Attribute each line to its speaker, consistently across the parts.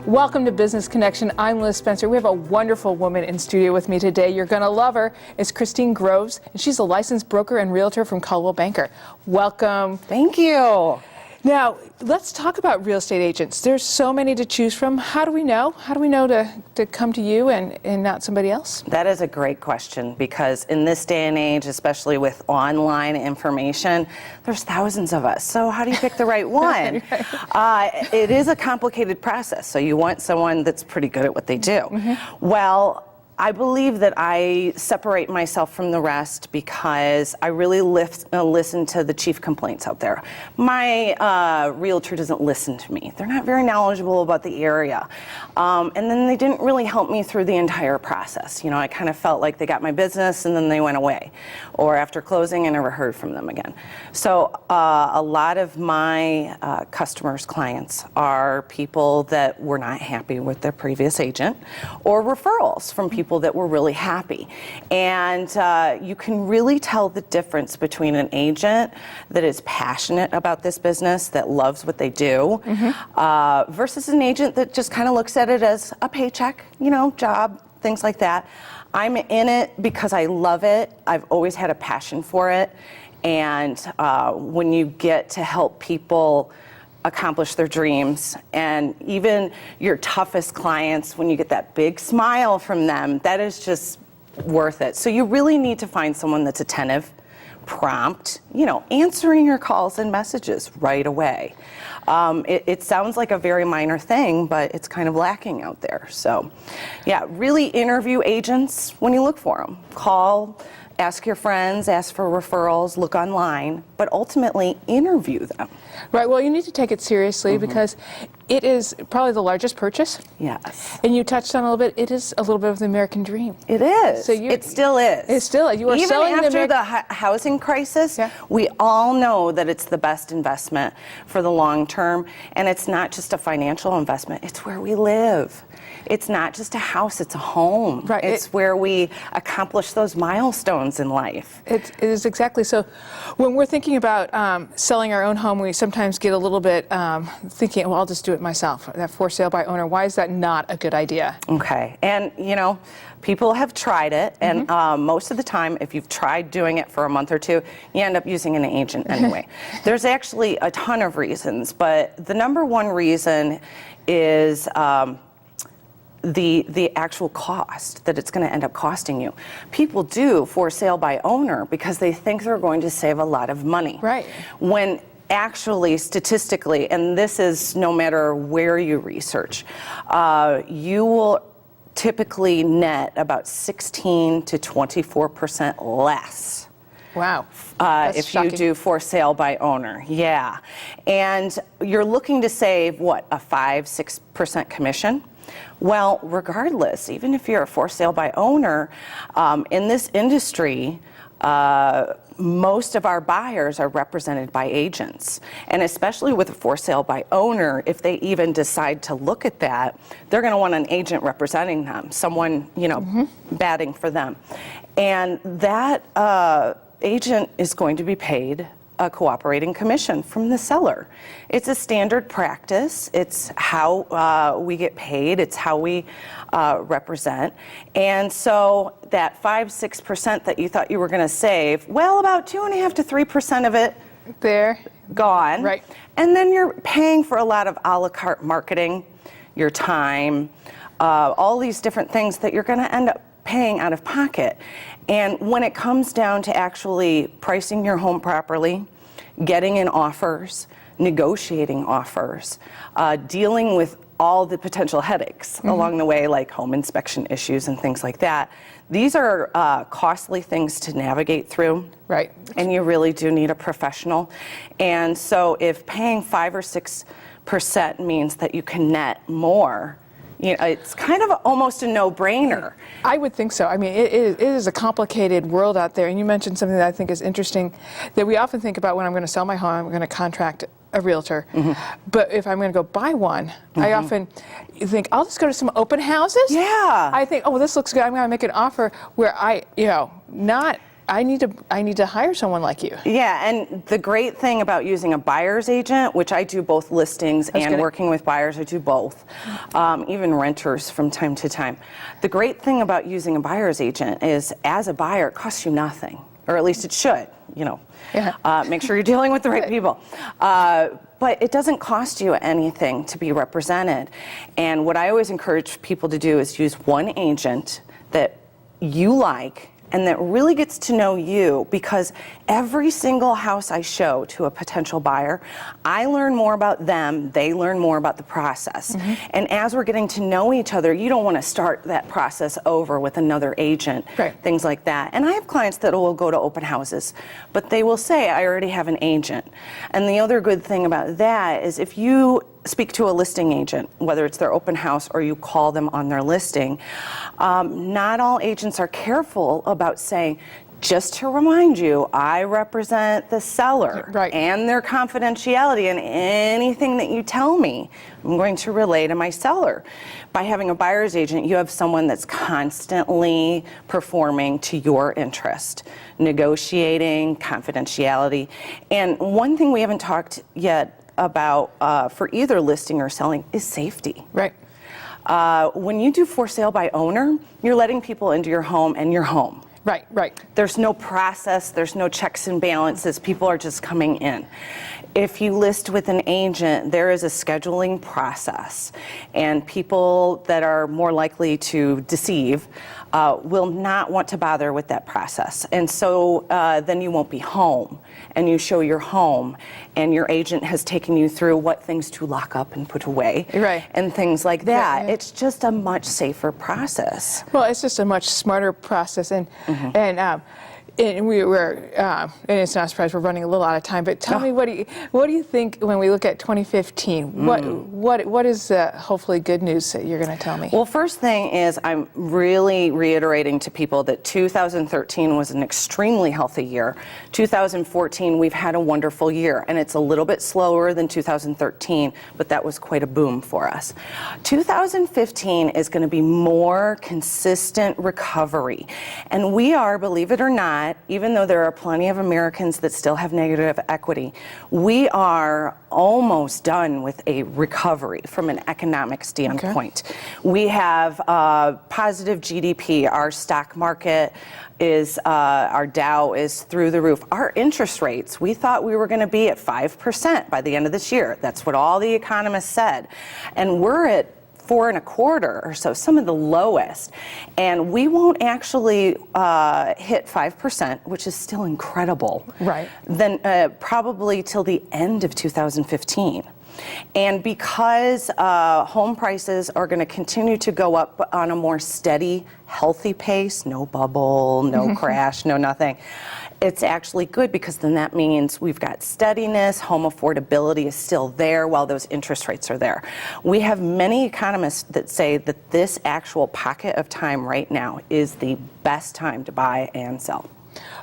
Speaker 1: Welcome to Business Connection. I'm Liz Spencer. We have a wonderful woman in studio with me today. You're going to love her. It's Christine Groves, and she's a licensed broker and realtor from Coldwell Banker. Welcome.
Speaker 2: Thank you.
Speaker 1: Now, let's talk about real estate agents. There's so many to choose from. How do we know? How do we know to come to you and not somebody else?
Speaker 2: That is a great question, because in this day and age, especially with online information, there's thousands of us. So how do you pick the right one? It is a complicated process. So you want someone that's pretty good at what they do. Mm-hmm. Well, I believe that I separate myself from the rest because I really listen to the chief complaints out there. My realtor doesn't listen to me. They're not very knowledgeable about the area. And then they didn't really help me through the entire process. You know, I kind of felt like they got my business and then they went away. Or after closing, I never heard from them again. So a lot of my customers, clients, are people that were not happy with their previous agent, or referrals from people that were really happy. And you can really tell the difference between an agent that is passionate about this business, that loves what they do, mm-hmm. Versus an agent that just kind of looks at it as a paycheck, you know, job, things like that. I'm in it because I love it. I've always had a passion for it. And when you get to help people accomplish their dreams, and even your toughest clients, when you get that big smile from them, that is just worth it. So you really need to find someone that's attentive, prompt, you know, answering your calls and messages right away. It sounds like a very minor thing, but it's kind of lacking out there. So yeah, really interview agents when you look for them. Call, ask your friends, ask for referrals, look online, but ultimately interview them.
Speaker 1: Right, well, you need to take it seriously, mm-hmm. because it is probably the largest purchase.
Speaker 2: Yes.
Speaker 1: And you touched on a little bit, it is a little bit of the American dream.
Speaker 2: It is. So it still is.
Speaker 1: It's still, you are
Speaker 2: even
Speaker 1: selling
Speaker 2: after the housing crisis, yeah. We all know that it's the best investment for the long term. And it's not just a financial investment, it's where we live. It's not just a house, it's a home. Right. It's where we accomplish those milestones in life.
Speaker 1: It is exactly. So when we're thinking about selling our own home, we sometimes get a little bit thinking, well, I'll just do it myself. That for sale by owner, why is that not a good idea?
Speaker 2: Okay. And, you know, people have tried it. And mm-hmm. Most of the time, if you've tried doing it for a month or two, you end up using an agent anyway. There's actually a ton of reasons, but the number one reason is the actual cost that it's going to end up costing you. People do for sale by owner because they think they're going to save a lot of money.
Speaker 1: Right. When
Speaker 2: actually, statistically, and this is no matter where you research, you will typically net about 16 to 24% less.
Speaker 1: Wow.
Speaker 2: If shocking. You do for sale by owner. Yeah. And you're looking to save, what, a 5-6% commission? Well, regardless, even if you're a for sale by owner, in this industry, most of our buyers are represented by agents. And especially with a for sale by owner, if they even decide to look at that, they're going to want an agent representing them, someone, you know, mm-hmm. batting for them. And that agent is going to be paid a cooperating commission from the seller. It's a standard practice. It's how we get paid. It's how we represent. And so that 5-6% that you thought you were going to save, well, about 2.5 to 3% of it
Speaker 1: there
Speaker 2: gone.
Speaker 1: Right.
Speaker 2: And then you're paying for a lot of a la carte marketing, your time, all these different things that you're going to end up paying out of pocket. And when it comes down to actually pricing your home properly, getting in offers, negotiating offers, dealing with all the potential headaches mm-hmm. along the way, like home inspection issues and things like that, these are costly things to navigate through.
Speaker 1: Right.
Speaker 2: And you really do need a professional. And so if paying 5 or 6% means that you can net more, you know, it's kind of almost a no-brainer.
Speaker 1: I would think so. I mean, it is a complicated world out there. And you mentioned something that I think is interesting that we often think about when I'm going to sell my home, I'm going to contract a realtor. Mm-hmm. But if I'm going to go buy one, mm-hmm. I often think, I'll just go to some open houses.
Speaker 2: Yeah.
Speaker 1: I think, oh, well, this looks good. I'm going to make an offer where I, you know, not I need to hire someone like you.
Speaker 2: Yeah, and the great thing about using a buyer's agent, which I do both listings and working with buyers, I do both, even renters from time to time. The great thing about using a buyer's agent is, as a buyer, it costs you nothing, or at least it should, you know.
Speaker 1: Yeah.
Speaker 2: Make sure you're dealing with the right people. But it doesn't cost you anything to be represented. And what I always encourage people to do is use one agent that you like and that really gets to know you, because every single house I show to a potential buyer, I learn more about them, they learn more about the process. And as we're getting to know each other, you don't want to start that process over with another agent, things like that. And I have clients that will go to open houses, but they will say, I already have an agent. And the other good thing about that is, if you speak to a listing agent, whether it's their open house or you call them on their listing, not all agents are careful about saying, just to remind you, I represent the seller and their confidentiality, and anything that you tell me, I'm going to relay to my seller. By having a buyer's agent, you have someone that's constantly performing to your interest, negotiating, confidentiality. And one thing we haven't talked yet about for either listing or selling is safety.
Speaker 1: Right.
Speaker 2: When you do for sale by owner, you're letting people into your home and your home.
Speaker 1: Right, right.
Speaker 2: There's no process, there's no checks and balances, people are just coming in. If you list with an agent, there is a scheduling process, and people that are more likely to deceive will not want to bother with that process. And so then you won't be home, and you show your home, and your agent has taken you through what things to lock up and put away, and things like that. It's just a much safer process.
Speaker 1: Well, it's just a much smarter process, and and it's not a surprise we're running a little out of time. But tell me, what do you think when we look at 2015? What is hopefully good news that you're going to tell me?
Speaker 2: Well, first thing is, I'm really reiterating to people that 2013 was an extremely healthy year. 2014, we've had a wonderful year, and it's a little bit slower than 2013, but that was quite a boom for us. 2015 is going to be more consistent recovery, and we are, believe it or not, even though there are plenty of Americans that still have negative equity, we are almost done with a recovery from an economic standpoint. We have positive GDP. Our stock market is, our Dow is through the roof. Our interest rates, we thought we were going to be at 5% by the end of this year. That's what all the economists said. And we're at 4.25% or so, some of the lowest. And we won't actually hit 5%, which is still incredible. Then probably till the end of 2015. And because home prices are going to continue to go up on a more steady, healthy pace, no bubble, no crash, no nothing, it's actually good, because then that means we've got steadiness, home affordability is still there while those interest rates are there. We have many economists that say that this actual pocket of time right now is the best time to buy and sell.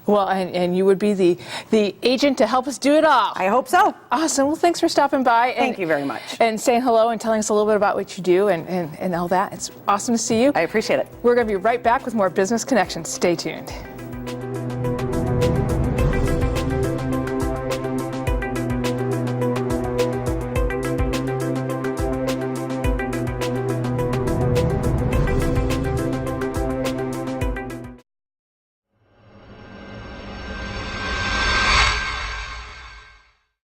Speaker 1: Well, and you would be the agent to help us do it all.
Speaker 2: I hope so.
Speaker 1: Awesome. Well, thanks for stopping by.
Speaker 2: Thank you very much.
Speaker 1: And saying hello and telling us a little bit about what you do and all that. It's awesome to see you.
Speaker 2: I appreciate it.
Speaker 1: We're going to be right back with more Business Connections. Stay tuned.